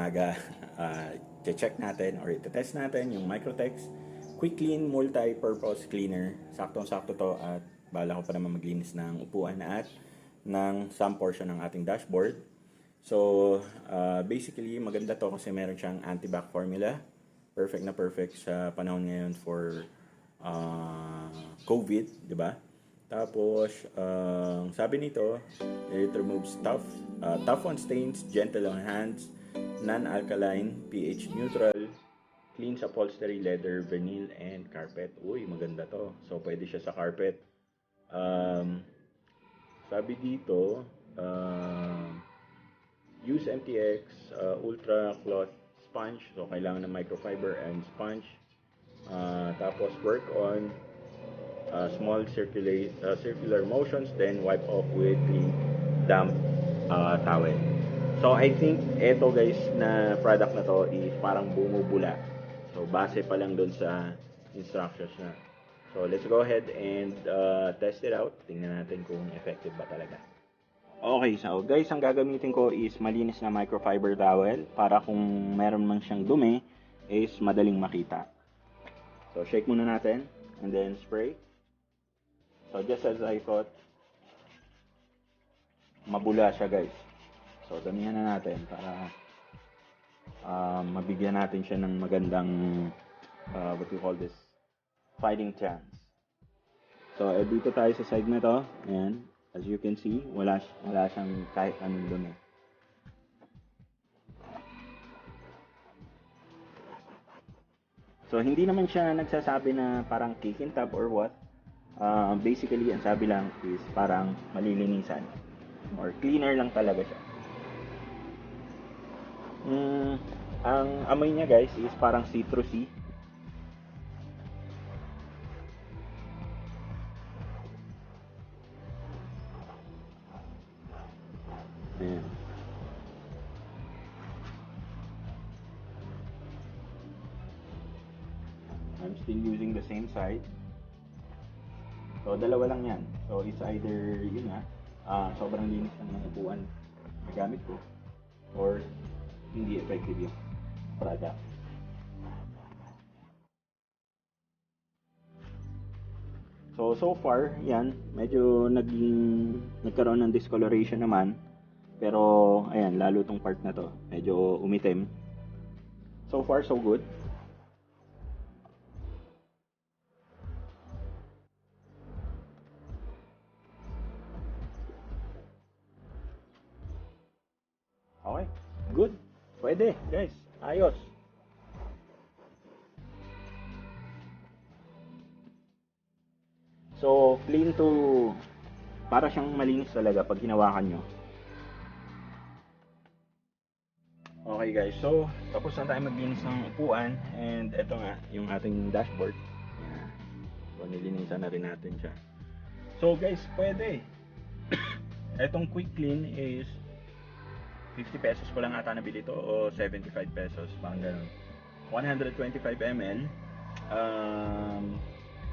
umaga, check natin or ite-test natin yung MICROTEX Quickkleen Multi-Purpose Cleaner. Saktong-sakto to at bala ko pa naman maglinis ng upuan at ng some portion ng ating dashboard. So, basically, maganda to kasi meron siyang anti-bac formula. Perfect na perfect sa panahon ngayon for COVID, di ba? Tapos, sabi nito, it removes tough on stains, gentle on hands, non-alkaline, pH neutral, cleans upholstery, leather, vinyl, and carpet. Uy, maganda to. So, pwede siya sa carpet. Sabi dito, use MTX, ultra cloth sponge. So, kailangan ng microfiber and sponge. Tapos, work on small circular motions, then wipe off with clean damp towel. So I think eto guys na product na to is parang bumubula. So base pa lang dun sa instructions na. So let's go ahead and test it out. Tingnan natin kung effective ba talaga. Okay, so guys, ang gagamitin ko is malinis na microfiber towel para kung meron man siyang dumi is madaling makita. So shake muna natin and then spray. So just as I thought, mabula siya guys. So damihan na natin para mabigyan natin siya ng magandang what we call this, fighting chance. So dito tayo sa side na to. Ayan, as you can see, wala siyang kahit anong dumi. So hindi naman siya nagsasabi na parang kikintab or what. Basically, ang sabi lang is parang malilinisan or cleaner lang talaga siya. Ang amoy niya guys is parang citrusy. Ayan. I'm still using the same side. So, dalawa lang yan. So, it's either, yun nga, sobrang linis ng upuan na gamit ko or hindi effective yung product. So far, yan, medyo nagkaroon ng discoloration naman. Pero, ayan, lalo tong part na to. Medyo umitim. So far, so good. Okay, good. Pwede, guys. Ayos. So, clean to, para siyang malinis talaga pag hinawakan nyo. Okay guys, so tapos na tayo maglinis ng upuan and eto nga, yung ating dashboard. Yan. So, nilinisan na rin natin siya. So guys, pwede. Etong Quickkleen is 50 pesos ko lang ata nabili to o 75 pesos, parang ganun. 125 ml.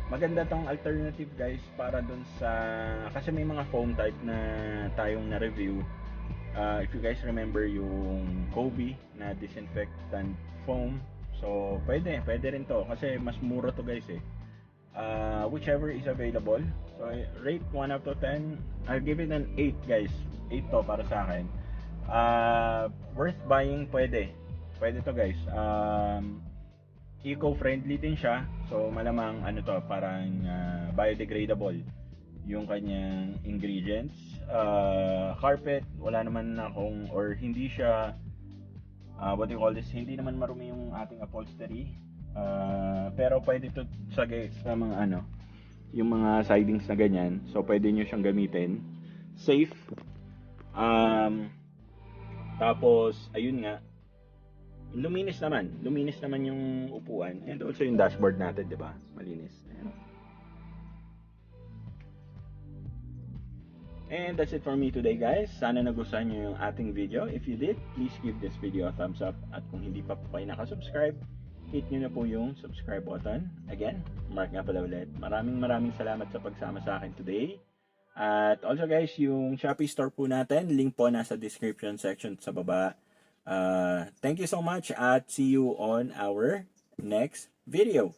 Maganda tong alternative guys para dun sa, kasi may mga foam type na tayong na-review. If you guys remember yung Kobe na disinfectant foam, so pwede rin to kasi mas mura to guys eh. Whichever is available. So rate 1 out of 10, I'll give it an 8 guys. 8 to para sa akin. Worth buying, pwede to guys. Eco-friendly din siya, so malamang ano to, parang biodegradable yung kanyang ingredients. Carpet, wala naman akong, or hindi siya what do you call this, hindi naman marumi yung ating upholstery. Pero pwede to sa mga ano, yung mga sidings na ganyan, so pwede nyo siyang gamitin. Safe. Tapos, ayun nga, luminis naman yung upuan and also yung dashboard natin, di ba? Malinis. Ayan. And that's it for me today guys. Sana nagustuhan nyo yung ating video. If you did, please give this video a thumbs up. At kung hindi pa po kayo nakasubscribe, hit nyo na po yung subscribe button. Again, Mark nga pala ulit. Maraming salamat sa pagsama sa akin today. At also guys, yung Shopee store po natin, link po nasa description section sa baba. Thank you so much at see you on our next video.